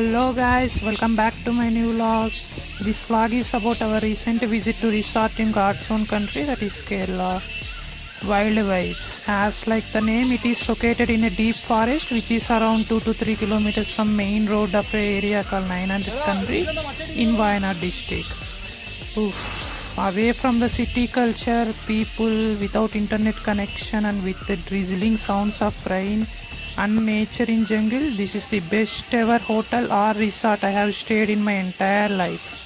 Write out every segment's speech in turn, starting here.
Hello guys, welcome back to my new vlog. This vlog is about our recent visit to resort in God's own country, that is Kerala. Wild vibes. As like the name, it is located in a deep forest which is around 2 to 3 kilometers from main road of a area called 900 Country in Wayanad district. Oof. Away from the city culture, people without internet connection and with the drizzling sounds of rain and nature in jungle, this is the best ever hotel or resort I have stayed in my entire life.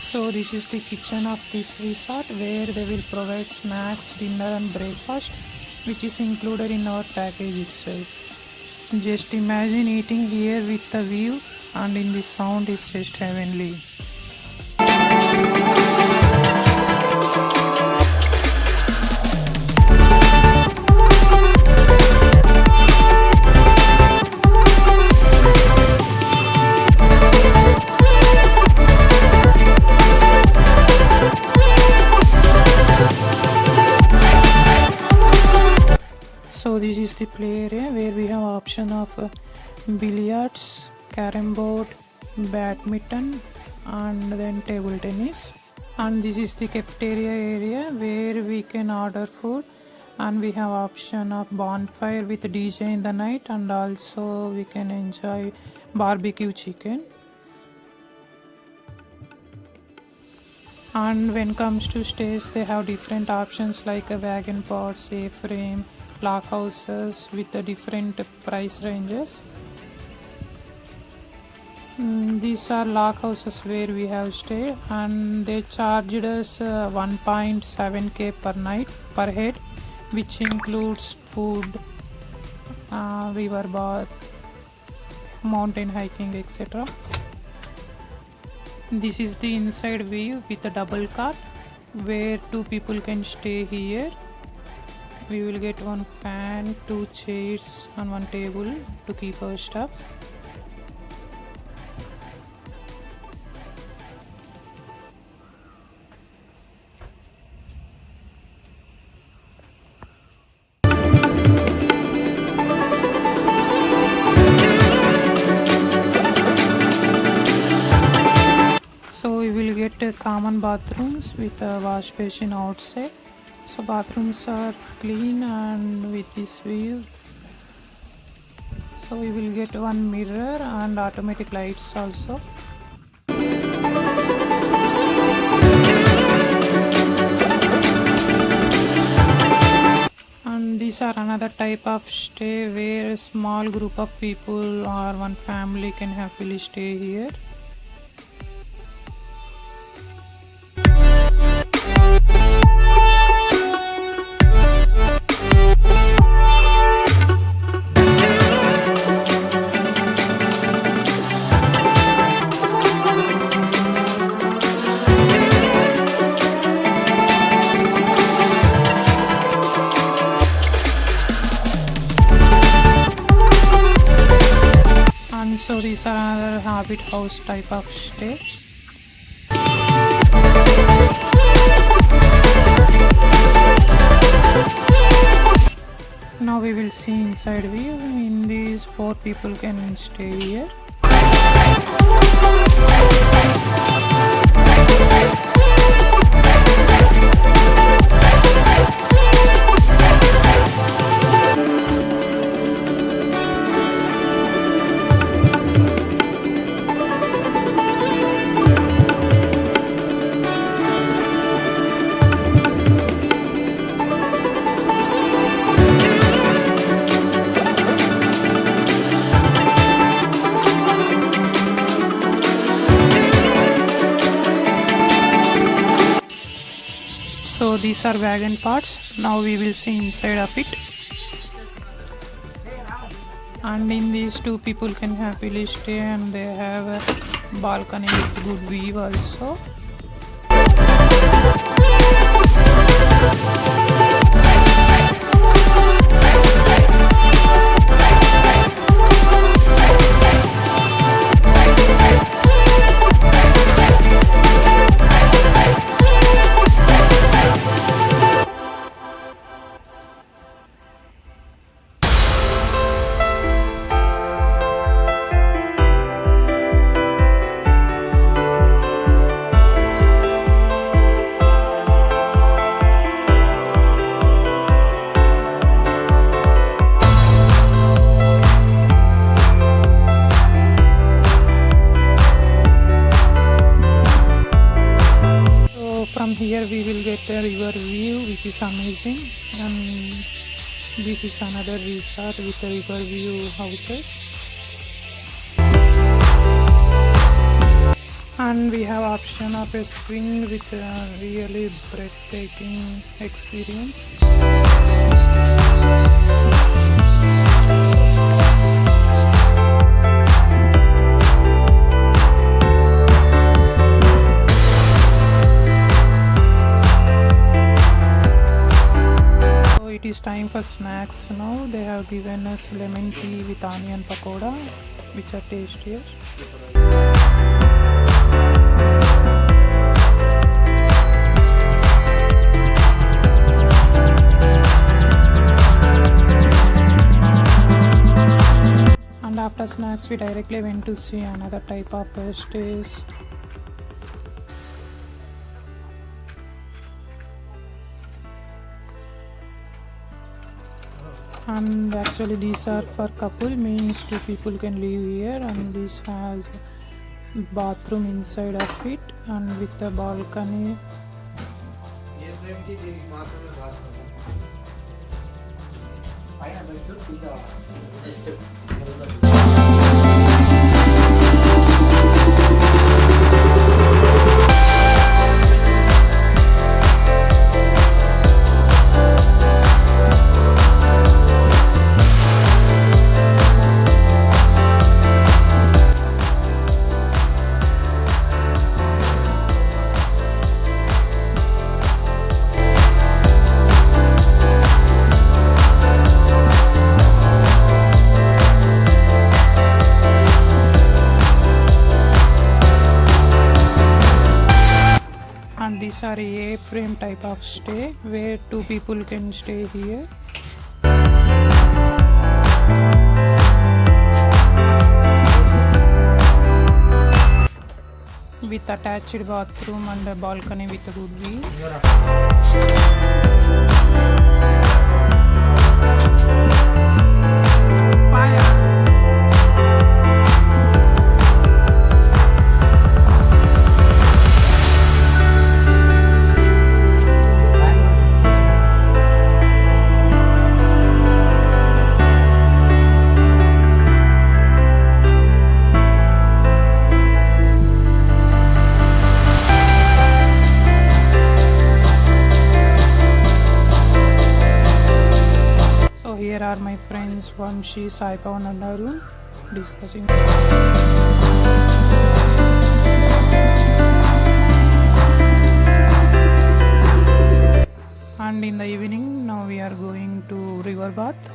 So this is the kitchen of this resort where they will provide snacks, dinner and breakfast, which is included in our package itself. Just imagine eating here with the view, and in the sound is just heavenly. So this is the play area where we have option of billiards, carom board, badminton and then table tennis. And this is the cafeteria area where we can order food, and we have option of bonfire with DJ in the night, and also we can enjoy barbecue chicken. And when comes to stays, they have different options like a wagon pods, A-frame, log houses with the different price ranges. These are log houses where we have stayed, and they charged us 1.7k per night per head, which includes food, river bath, mountain hiking, etc. This is the inside view with a double cot where two people can stay here. We will get one fan, two chairs and one table to keep our stuff. So we will get common bathrooms with a wash basin outside. So bathrooms are clean and with this view. So we will get one mirror and automatic lights also. And these are another type of stay where a small group of people or one family can happily stay here. So these are another habit house type of stay. Now we will see inside view. In these 4 people can stay here. So these are wagon parts. Now we will see inside of it. And in these 2 people can happily stay, and they have a balcony with good view also. here we will get a river view which is amazing, and this is another resort with a river view houses, and we have option of a swing with a really breathtaking experience. It is time for snacks now. They have given us lemon tea with onion pakoda, which are tastier. And after snacks, we directly went to see another type of stays. And actually these are for couple, means two people can live here, and this has bathroom inside of it and with a balcony. And these are A-frame type of stay where two people can stay here. With attached bathroom and a balcony with a good view. Here are my friends Vamshi, Saipavan and Arun discussing. And in the evening, now we are going to river bath.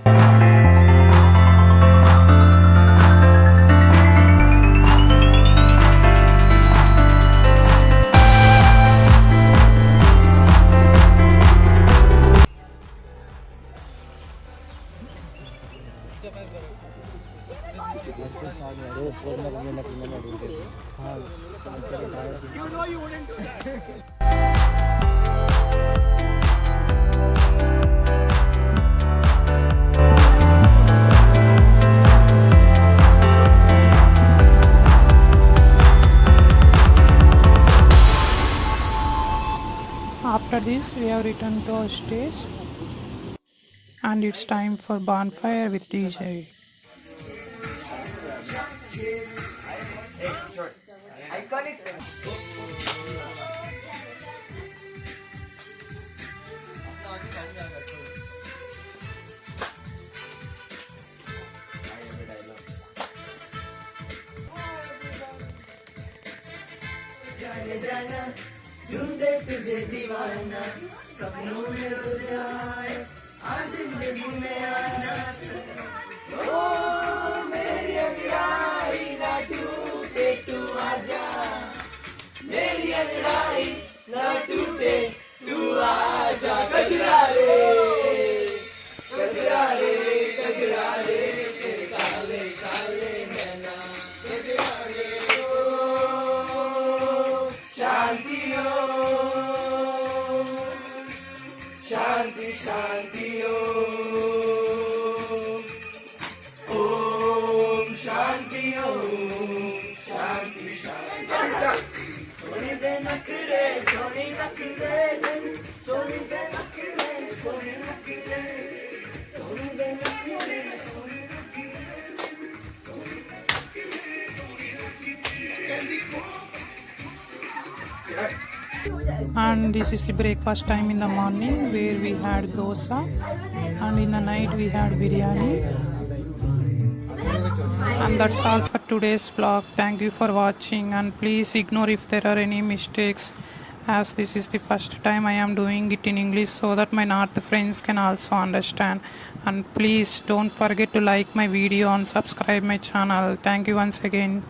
You know you wouldn't. After this, we have returned to our stays, and it's time for bonfire with DJ. ढूंढे तुझे दीवाना सपनों में रोज आए आज जिंदगी में आना ओ मेरी अंगड़ाई ना टूटे तू आजा मेरी अंगड़ाई ना टूटे तू आजा कजरा रे कजरा रे कजरा रे तेरे काले काले नैना कजरा रे शांति शांति ओम शांति शांति शांति सोने दे नखरे सोने And this is the breakfast time in the morning where we had dosa, and in the night we had biryani. And that's all for today's vlog. Thank you for watching, and please ignore if there are any mistakes, as this is the first time I am doing it in English so that my North friends can also understand. And please don't forget to like my video and subscribe my channel. Thank you once again.